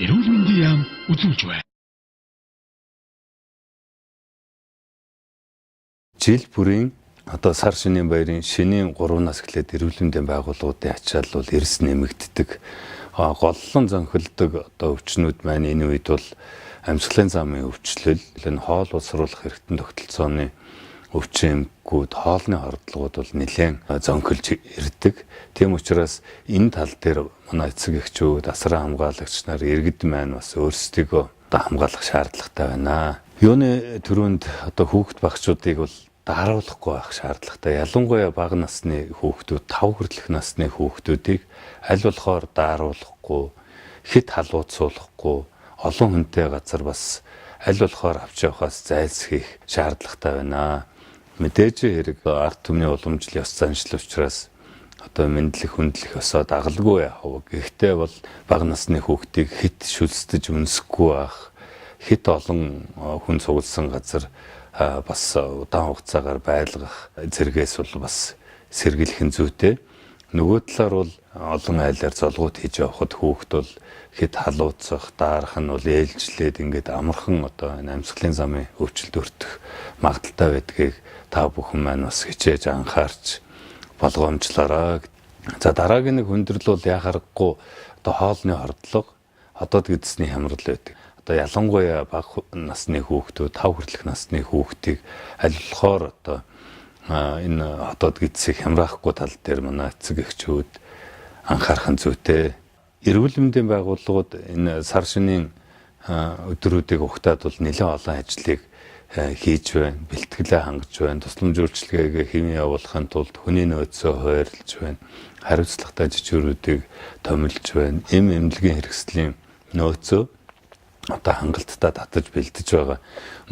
эрүүл мэндийн яам үзүүлж байна. Жил бүрийн сар шинийн баярын шинийн 3-наас эхлээд эрүүл мэндийн байгууллагуудын ачаал бол эрс нэмэгддэг. Голлон зөнхөлдөг өвчнүүд маань энэ үед бол амьсгалын замын өвчлөл, хоол боловсруулах эргэтэн тогтолцооны өвчин-эмгүүд, хоолны хордлогууд бол нэлээд зөнхөлж ирдэг. Тийм учраас энэ тал дээр манай эцэг эхчүүд, асран хамгаалагч нар, иргэд маань бас өөрсдийгөө хамгаалах шаардлагатай байна. Юуны төрөнд хүүхэд багчуудыг бол даруулахгүй байх шаардлагатай. Ялангуяа бага насны хүүхдүүд, 5 хүртэлх насны хүүхдүүдийг аль болохоор даруулахгүй, хэд халууцуулахгүй, олон хүнтэй газар бас аль болохоор авч явахаас зайлсхийх шаардлагатай байна. Мэдээж хэрэг ард түмний уламжлал ёс заншил учраас мэдлэх хүндлэх ёсоо дагалгүй яах вэ? Гэхдээ бол бага насны хүүхдийг хэд шүлсдэж үнсэхгүй байх, хэд олон хүн цугласан газар бас удаан хугацаагаар байлгах зэрэгээс бол бас сэргийлэх нь зүйтэй. Нөгөө талаар бол олон айлаар золгууд хийж явахад хүүхэд бол хэд халууцах, даарах нь бол ээлжлээд ингээд амархан энэ амьсгалын замын өвчлөлд өртөх магадaltaй байдгийг та бүхэн маань бас хичээж анхаарч болгоомжлоорой. За дараагийн нэг хүндрэл бол яхаарахгүй хоолны хордлого, хотод гэдэсний хямрал байдаг. Ялангуяа бага насны хүүхдүүд, 5 хүртэлх насны хүүхдийг аль болохоор энэ хотод гэдэсийг хямраахгүй тал дээр манай эцэг эхчүүд анхаарах нь зүйтэй. Эрүүл мэндийн байгууллагууд энэ сар шинийн өдрүүдийг ухтаад бол нэлээд олон ажлыг хийж байна, бэлтгэлээ хангаж байна, тусламж үйлчилгээгээ хэвэн явуулахын тулд хүний нөөцөө хуваарлж байна, хариуцлагатай жижигрүүдийг томилж байна, эмнэлгийн хэрэгслийн нөөцөө хангалттай татаж бэлдэж байгаа.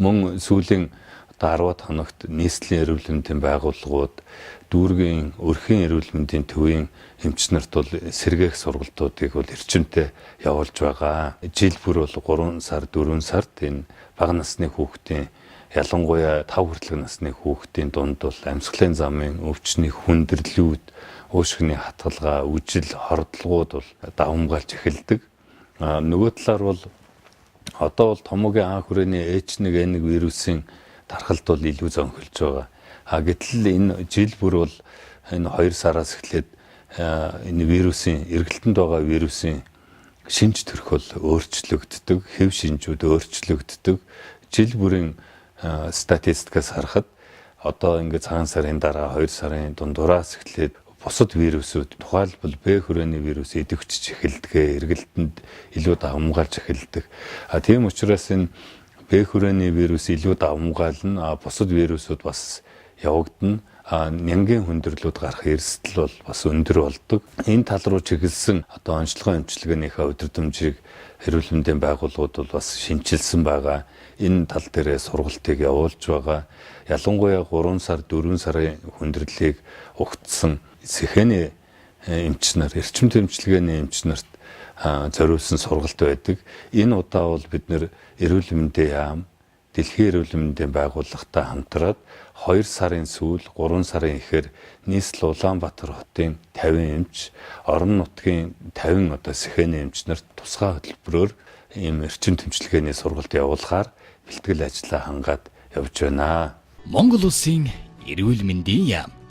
Мөн сүүлийн 10 хоногт нийслэлийн эрүүл мэндийн байгууллагууд дүүргийн өрхийн эрүүл мэндийн төвийн эмч нарт бол сэргээх сургалтуудыг бол эрчимтэй явуулж байгаа. Жил бүр бол 3 сар, 4 сард энэ бага насны хүүхдийн, ялангуяа 5 хүртэлх насны хүүхдийн дунд бол амьсгалын замын өвчний хүндрэлүүд, уушгины хатгалгаа, үжил, хордлогууд бол давамгаалж эхэлдэг. Нөгөө талаар бол одоо бол томоогийн анх хүрээний H1N1 вирусын тархалт бол илүү зөнхөлж байгаа. Гэтэл энэ жил бүр бол энэ 2 сараас эхлээд энэ вирусын, эргэлтэнд байгаа вирусын шинж төрх бол өөрчлөгддөг, хэв шинжүүд өөрчлөгддөг. Жил бүрийн статистикаас харахад ингээд цагаан сарын дараа 2 сарын дундуураас эхлээд бусад вирусүүд, тухайлбал Б хүрээний вирус идэвхжиж эхэлдэг, эргэлтэнд илүү давамгаалж эхэлдэг. Тийм учраас энэ Б хүрээний вирус илүү давамгаална, бусад вирусүүд бас явагдана. Нянгийн хүндрэлүүд гарах эрсдэл бол бас өндөр болдог. Энэ тал руу чиглэсэн онцлогын эмчилгээнийхээ өдөрдөмжийг эрүүл мэндийн байгууллагууд бол бас шинчилсэн байгаа. Энэ тал дээр сургалтыг явуулж байгаа. Ялангуяа 3 сар, 4 сарын хүндрэлийг угтсан сэхэний эмч нар, эрчимтэй эмчилгээний эмч нарт зориулсан сургалт байдаг. Энэ удаа бол бид нэр эрүүл мэндийн яам, Дэлхийн эрүүл мэндийн байгууллагатай хамтраад 2 сарын сүүл, 3 сарын эхээр нийслэл Улаанбаатар хотын 50 эмч, орон нутгийн 50 сэхэний эмч нарт тусгай хөтөлбөрөөр ийм эрчим тэмчилгээний сургалт явуулахаар бэлтгэл ажлаа хангаад явж байна. Монгол улсын эрүүл мэндийн яам